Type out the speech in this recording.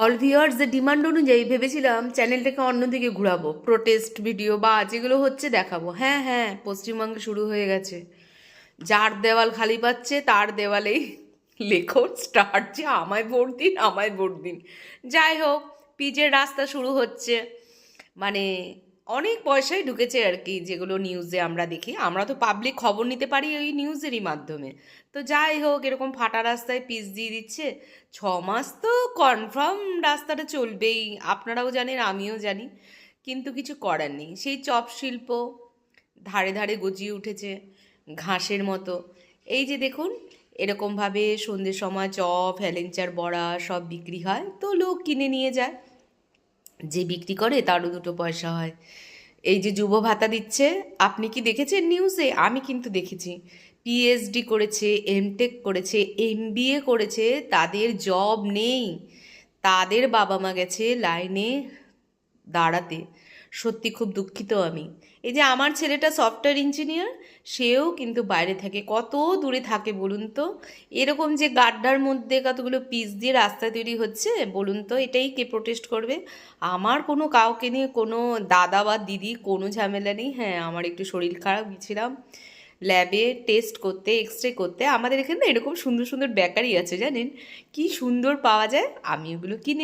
All ভিউয়ার্সদের demand অনুযায়ী ভেবেছিলাম চ্যানেলটাকে অন্যদিকে ঘোরাবো, প্রোটেস্ট ভিডিও বা যেগুলো হচ্ছে দেখাবো। হ্যাঁ হ্যাঁ, পশ্চিমবঙ্গে শুরু হয়ে গেছে। যার দেওয়াল খালি পাচ্ছে তার দেওয়ালেই লেখো স্টার্ট, যে আমায় ভোট দিন, আমায় ভোট দিন। যাই হোক, পিচের রাস্তা শুরু হচ্ছে। মানে অনেক পয়সাই ঢুকেছে আর কি, যেগুলো নিউজে আমরা দেখি। আমরা তো পাবলিক খবর নিতে পারি ওই নিউজেরই মাধ্যমে। তো যাই হোক, এরকম ফাটা রাস্তায় পিচ দিয়ে দিচ্ছে। 6 মাস তো কনফার্ম রাস্তাটা চলবেই, আপনারাও জানেন আমিও জানি। কিন্তু কিছু করার নেই, সেই চপ শিল্প ধারে ধারে গজিয়ে উঠেছে ঘাসের মতো। এই যে দেখুন, এরকমভাবে সন্ধ্যের সময় চপ, হেলেঞ্চার, বড়া সব বিক্রি হয়, তো লোক কিনে নিয়ে যায়। যে বিক্রি করে তারও দুটো পয়সা হয়। এই যে যুব ভাতা দিচ্ছে, আপনি কি দেখেছেন নিউজে? আমি কিন্তু দেখেছি। পিএইচডি করেছে, এমটেক করেছে, এমবিএ করেছে, তাদের জব নেই, তাদের বাবা মা গেছে লাইনে দাঁড়াতে। সত্যি খুব দুঃখিত আমি। এই যে আমার ছেলেটা সফটওয়্যার ইঞ্জিনিয়ার, সেও কিন্তু বাইরে থাকে। কত দূরে থাকে বলুন তো? এরকম যে গাড্ডার মধ্যে কতগুলো পিচ দিয়ে রাস্তা তৈরি হচ্ছে, বলুন তো এটাই কে প্রোটেস্ট করবে? আমার কোনো কাউকে নিয়ে কোনো দাদা বা দিদি কোনো ঝামেলা নেই। হ্যাঁ, আমার একটু শরীর খারাপ, গেছিলাম ল্যাবে টেস্ট করতে, এক্স রে করতে। আমাদের এখানে না এরকম সুন্দর সুন্দর বেকারি আছে জানেন, কি সুন্দর পাওয়া যায়। আমি ওগুলো কিনে